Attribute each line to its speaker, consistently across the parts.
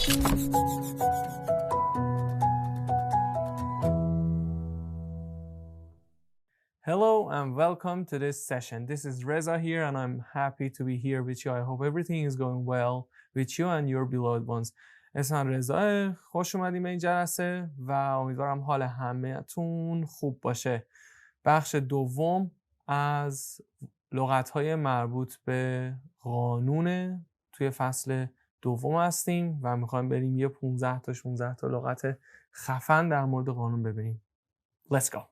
Speaker 1: Hello and welcome to this session. This is Reza here and I'm happy to be here with you. I hope everything is going well with you and your beloved ones. اسمم رضا، خوش اومدیم به این جلسه و امیدوارم حال همه‌تون خوب باشه. بخش دوم از لغات‌های مربوط به قانون توی فصل دوم هستیم و میخوایم بریم یه 15 تا 16 تا لغت خفن در مورد قانون ببینیم. Let's go.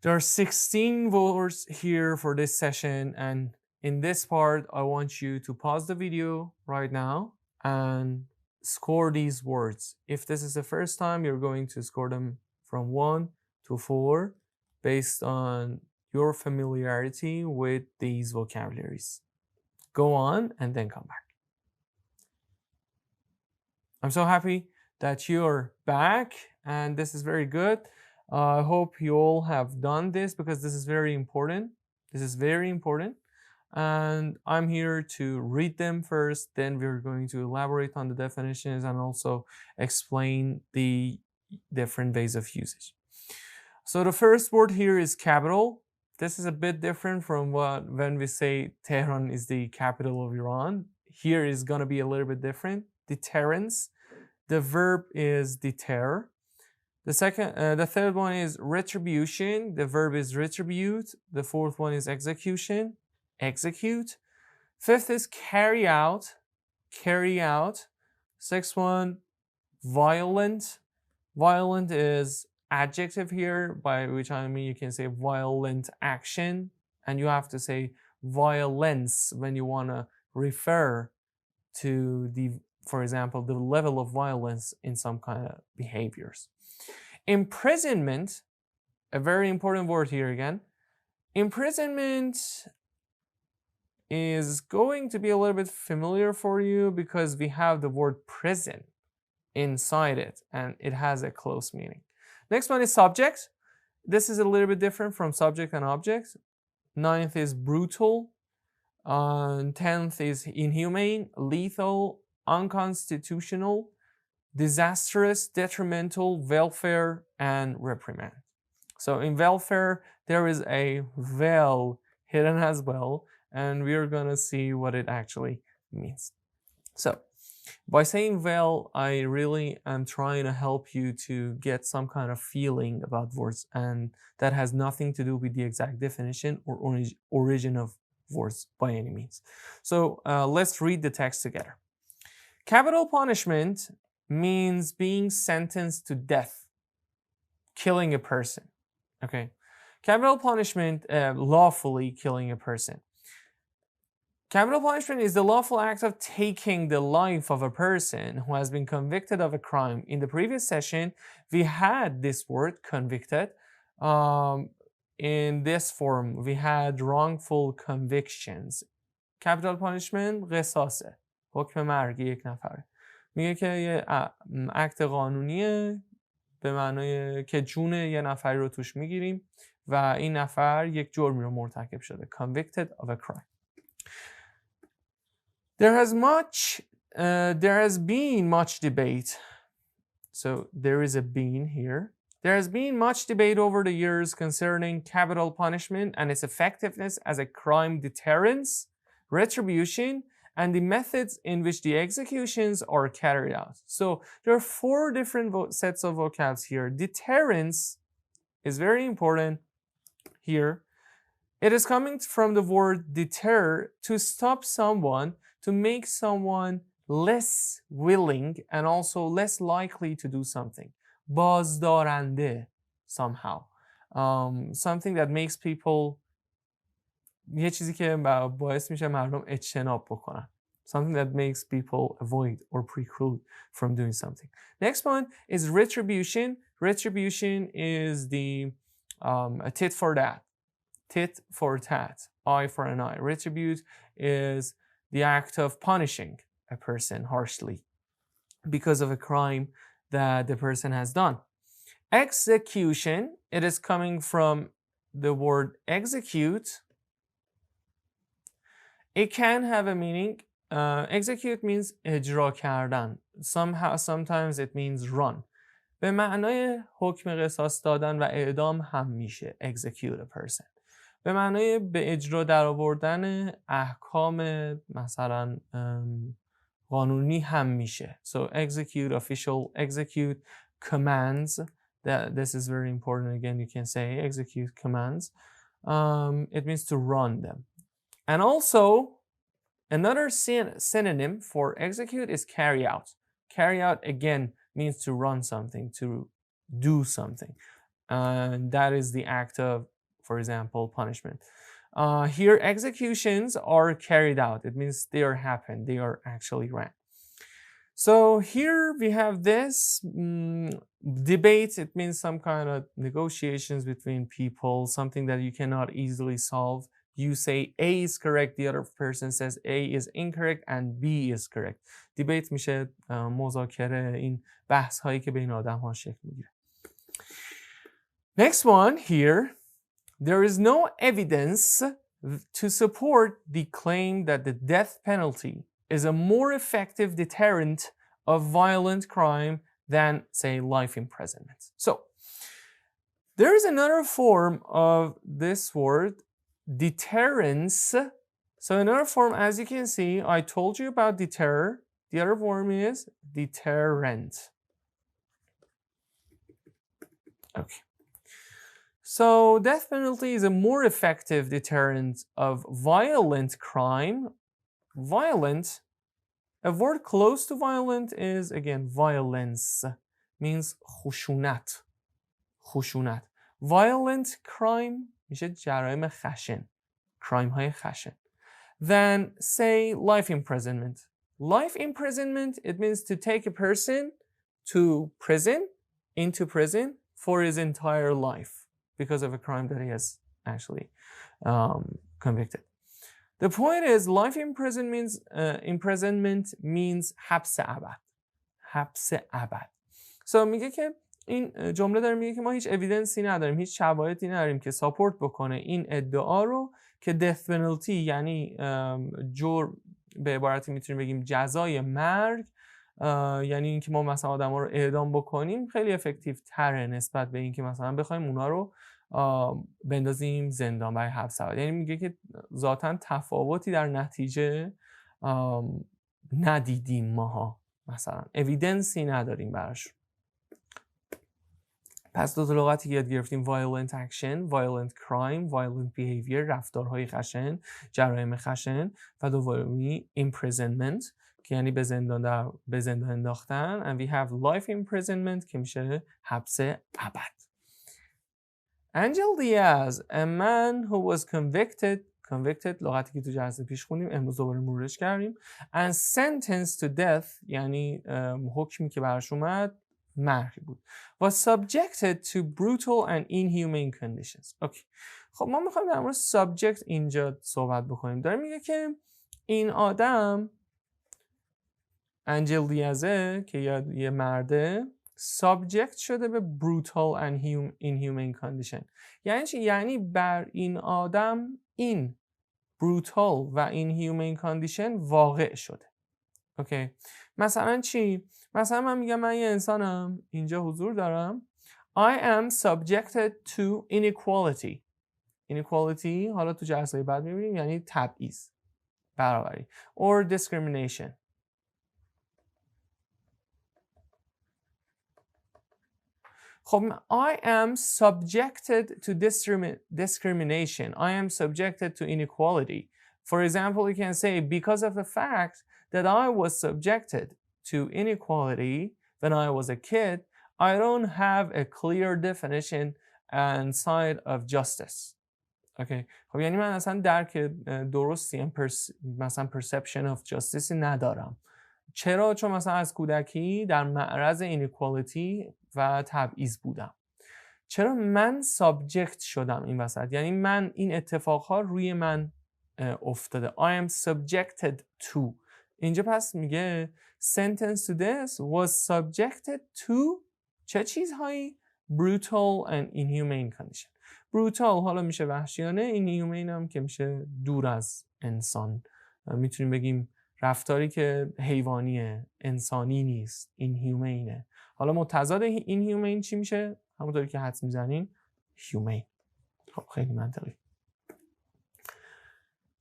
Speaker 1: There are 16 words here for this session, and in this part, I want you to pause the video right now and score these words. If this is the first time, you're going to score them from 1 to 4 based on your familiarity with these vocabularies. Go on and then come back. I'm so happy that you're back, and this is very good. I hope you all have done this because this is very important. This is very important. And I'm here to read them first, then we're going to elaborate on the definitions and also explain the different ways of usage. So the first word here is capital. This is a bit different from when we say Tehran is the capital of Iran. Here is going to be a little bit different. Deterrence. The verb is deter. The third one is retribution. The verb is retribute. The fourth one is execution. Execute. Fifth is carry out. Carry out. Sixth one, violent. Violent is adjective here, by which I mean you can say violent action, and you have to say violence when you want to refer to for example, the level of violence in some kind of behaviors. Imprisonment, a very important word here again. Imprisonment is going to be a little bit familiar for you because we have the word prison inside it and it has a close meaning. Next one is subject. This is a little bit different from subject and object. Ninth is brutal. 10th is inhumane, lethal, unconstitutional, disastrous, detrimental, welfare, and reprimand. So in welfare, there is a well hidden as well, and we're gonna see what it actually means. So by saying well, I really am trying to help you to get some kind of feeling about words, and that has nothing to do with the exact definition or origin of words by any means. So let's read the text together. Capital punishment means being sentenced to death, killing a person. Okay. Capital punishment, lawfully killing a person. Capital punishment is the lawful act of taking the life of a person who has been convicted of a crime. In the previous session, we had this word convicted. In this form, we had wrongful convictions. Capital punishment, قصاصه. حکم مرگ یک نفره. میگه که یه اکت قانونیه به معنای که جون یه نفری رو توش میگیریم و این نفر یک جرمی رو مرتکب شده. Convicted of a crime. There has been much debate. So there is a been here. There has been much debate over the years concerning capital punishment and its effectiveness as a crime deterrence, retribution, and the methods in which the executions are carried out. So there are 4 different sets of vocabs here. Deterrence is very important here. It is coming from the word deter, to stop someone, to make someone less willing and also less likely to do something. بازدارنده somehow. Something that makes people یه چیزی که باعث میشه مردم اجتناب بکنن. Something that makes people avoid or preclude from doing something. Next one is retribution. Retribution is the a tit for tat. Tit for tat. Eye for an eye. Retribute is the act of punishing a person harshly because of a crime that the person has done. Execution, it is coming from the word execute. It can have a meaning execute means اجرا کردن. Sometimes it means run. به معنای حکم قصاص دادن و اعدام هم میشه execute a person. به معنای به اجرا در آوردن احکام مثلا قانونی هم میشه. So execute, official, execute commands. This is very important. Again, you can say execute commands. It means to run them. And also, another synonym for execute is carry out. Carry out, again, means to run something, to do something. And that is the act of, for example, punishment. Here, executions are carried out. It means they are happened. They are actually ran. So here we have this debate. It means some kind of negotiations between people, something that you cannot easily solve. You say A is correct, the other person says A is incorrect and B is correct. Debate میشه مذاکره، این بحث هایی که بین آدم ها شکل میگیره. Next one here. There is no evidence to support the claim that the death penalty is a more effective deterrent of violent crime than, say, life imprisonment. So, there is another form of this word, deterrence. So, another form, as you can see, I told you about deter. The other form is deterrent. Okay. So, death penalty is a more effective deterrent of violent crime. Violent, a word close to violent is, again, violence. Means خشونت. خشونت. Violent crime میشه جرایم خشن. Crime های خشن. Then say life imprisonment. Life imprisonment, it means to take a person to prison, into prison for his entire life because of a crime that he has actually convicted. The point is, life imprisonment means حبس ابد. حبس ابد. So میگه که این جمله داره میگه که ما هیچ اویدنسی نداریم، هیچ شواهدی نداریم که ساپورت بکنه این ادعا رو که death penalty یعنی به عبارتی میتونیم بگیم جزای مرگ، یعنی اینکه ما مثلا آدما رو اعدام بکنیم خیلی افکتیو تره نسبت به اینکه مثلا بخوایم اونا رو بندازیم زندان برای حبس ابد. یعنی میگه که ذاتاً تفاوتی در نتیجه ندیدیم ماها، مثلا اویدنسی نداریم براش. پس دو تا لغتی که یاد گرفتیم violent action, violent crime, violent behavior، رفتارهای خشن، جرایم خشن، و دومی imprisonment که یعنی به زندان انداختن. And we have life imprisonment که میشه حبس ابد. Angel Diaz, a man who was convicted لغتی که تو جلسه پیش خوندیم، امروز دوباره مرورش کردیم. And sentenced to death یعنی حکمی که براش اومد مرگ بود. Was subjected to brutal and inhumane conditions. اوکی. خب ما میخوایم در مورد subject اینجا صحبت بکنیم. داره میگه که این آدم انجل دیازه که یه مرده subject شده به brutal and inhumane condition. یعنی چی؟ یعنی بر این آدم این brutal و inhumane condition واقع شده. اوکی. مثلا چی؟ مثلا من میگم من یه انسانم، اینجا حضور دارم. I am subjected to inequality. Inequality حالا تو جلسه بعد میبینیم یعنی تبعیض، برابری. Or discrimination. خب I am subjected to discrimination. I am subjected to inequality. For example, you can say because of the fact that I was subjected to inequality when I was a kid, I don't have a clear definition and side of justice. Okay. خب یعنی من اصلا درک درستی مثلا perception of justice ندارم. چرا؟ چون مثلا از کودکی در معرض اینیکوالیتی و تبعیض بودم. چرا من سابجکت شدم این وسط؟ یعنی من این اتفاقها روی من افتاده. I am subjected to. اینجا پس میگه sentence to this was subjected to چه چیزهایی؟ brutal and inhumane condition. brutal حالا میشه وحشیانه، inhumane هم که میشه دور از انسان. میتونیم بگیم رفتاری که حیوانیه، انسانی نیست، inhumane. حالا متضاد inhumane چی میشه؟ همونطوری که حدس میزنین humane. خب خیلی منطقی.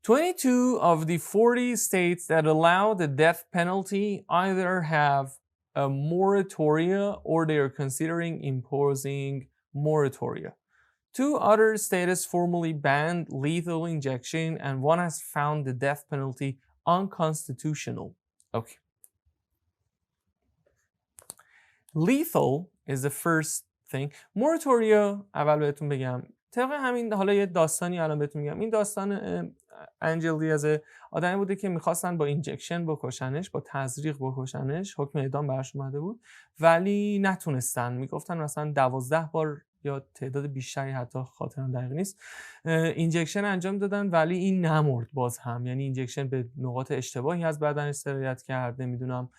Speaker 1: 22 of the 40 states that allow the death penalty either have a moratoria or they are considering imposing moratoria. 2 other states formally banned lethal injection and one has found the death penalty unconstitutional. Okay. Lethal is the first thing. moratoria اول بهتون بگم طبق همین حالا یه داستانی الان بهتون میگم. این داستان انجل دیاز آدمی بوده که میخواستن با اینجکشن بکشنش، با تزریق بکشنش، حکم اعدام برش اومده بود ولی نتونستن. میگفتن مثلا 12 بار یا تعداد بیشتری، حتی خاطرم دقیق نیست، اینجکشن انجام دادن ولی این نمرد باز هم. یعنی اینجکشن به نقاط اشتباهی از بدنش سرایت کرد، نمیدونم.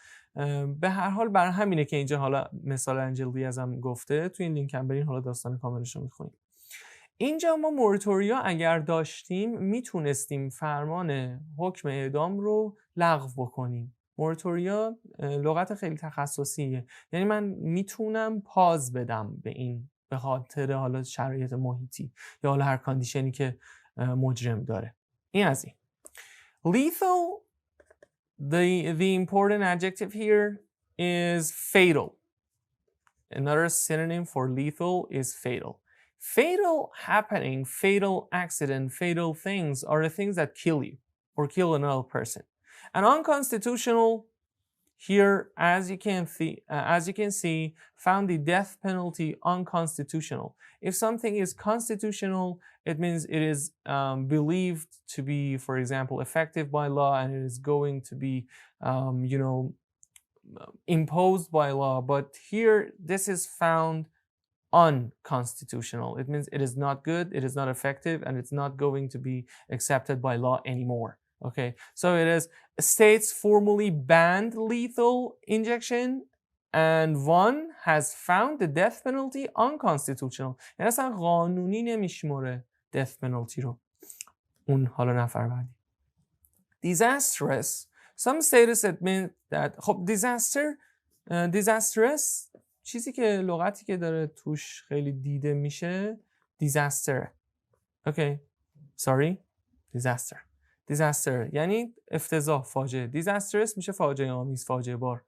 Speaker 1: به هر حال برای همینه که اینجا حالا مثال انجل دیاز هم گفته. تو این لینک هم برین حالا داستان کاملش رو میخونید. اینجا ما موراتوریا اگر داشتیم میتونستیم فرمان حکم اعدام رو لغو بکنیم. موراتوریا لغت خیلی تخصصیه، یعنی من میتونم پاز بدم به این به خاطر حالا شرایط محیطی یا حالا هر کاندیشنی که مجرم داره. این از این. Lethal, the important adjective here is fatal. Another synonym for lethal is fatal. Fatal happening, fatal accident, fatal things are the things that kill you or kill another person. And unconstitutional here, as you can see, found the death penalty unconstitutional. If something is constitutional, it means it is believed to be, for example, effective by law and it is going to be, imposed by law. But here, this is found unconstitutional. It means it is not good, it is not effective, and it's not going to be accepted by law anymore. Okay, so it is states formally banned lethal injection and one has found the death penalty unconstitutional. یعنی اصلا قانونی نمیشموره death penalty رو. اون حالا نفر بعدی. Disastrous. Some states admit that خب disastrous چیزی که لغتی که داره توش خیلی دیده میشه disaster. Okay. Sorry. Disaster یعنی افتضاح، فاجعه. Disastrous میشه فاجعه آمیز، فاجعه بار.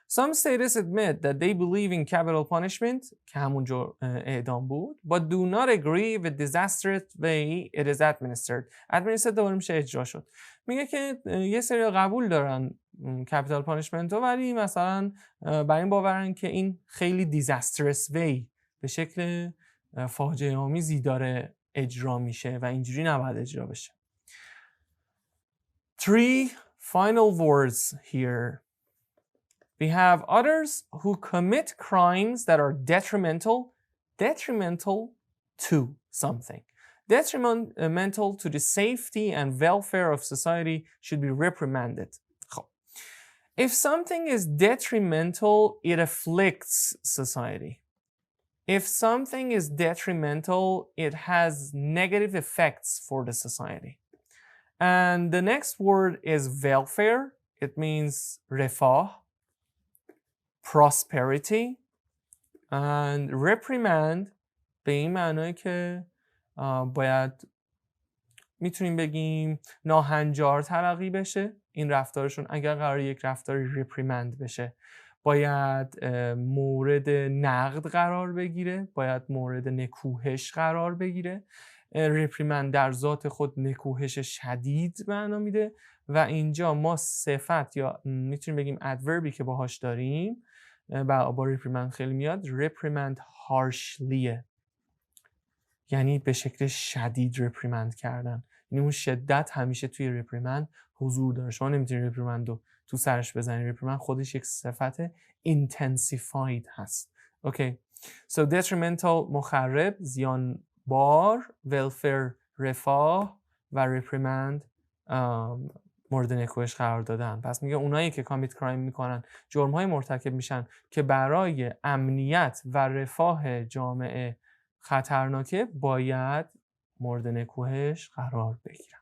Speaker 1: Some states admit that they believe in capital punishment که همونجا اعدام بود but do not agree with disastrous way it is administered. Administered دوباره میشه اجرا شد. میگه که یه سری قبول دارن کپیتال پانیشمنت رو ولی مثلا بر این باورن که این خیلی disastrous way به شکل فاجعه آمیزی داره اجرا میشه و اینجوری نباید اجرا بشه. 3 final words here. We have others who commit crimes that are detrimental to something. Detrimental to the safety and welfare of society should be reprimanded. If something is detrimental, it afflicts society. If something is detrimental, it has negative effects for the society. And the next word is welfare. It means رفاه, prosperity, and reprimand به این معنی که باید میتونیم بگیم ناهنجار تلقی بشه این رفتارشون. اگر قرار یک رفتاری reprimand بشه باید مورد نقد قرار بگیره، باید مورد نکوهش قرار بگیره. reprimand در ذات خود نکوهش شدید معنا میده و اینجا ما صفت یا میتونیم بگیم adverbی که باهاش داریم با reprimand خیلی میاد reprimand harshlyه، یعنی به شکل شدید reprimand کردن. یعنی اون شدت همیشه توی reprimand حضور داره. شما نمیتونید reprimand رو تو سرش بزنید. reprimand خودش یک صفت intensified هست. اوکی. So detrimental مخرب، زیان بار، welfare رفاه و reprimand مورد نکوهش قرار دادن. پس میگه اونایی که کامیت کرایم میکنن، جرم‌های مرتکب میشن که برای امنیت و رفاه جامعه خطرناکه باید مورد نکوهش قرار بگیرن.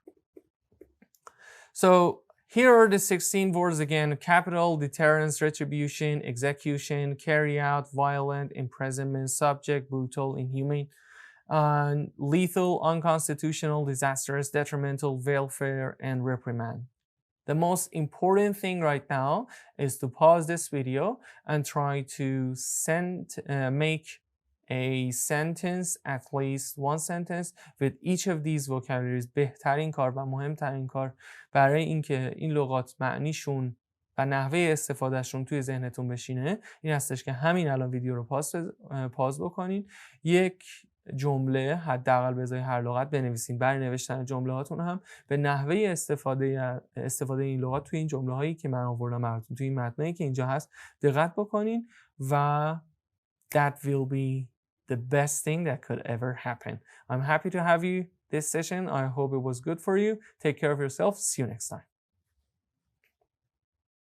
Speaker 1: So Here are the 16 words again: capital, deterrence, retribution, execution, carry out, violent, imprisonment, subject, brutal, inhumane, lethal, unconstitutional, disastrous, detrimental, welfare, and reprimand. The most important thing right now is to pause this video and try to make a sentence, at least one sentence, with each of these vocabularies. بهترین کار و مهمترین کار برای اینکه این لغات معنیشون و نحوه استفادهشون توی ذهنتون بشینه این هستش که همین الان ویدیو رو پاز بکنین، یک جمله حداقل به ازای هر لغت بنویسین. برای نوشتن جمله هاتون هم به نحوه استفاده این لغات توی این جمله هایی که من آوردم براتون توی این متنایی که اینجا هست دقت بکنین و that will be the best thing that could ever happen. I'm happy to have you this session. I hope it was good for you. Take care of yourself. See you next time.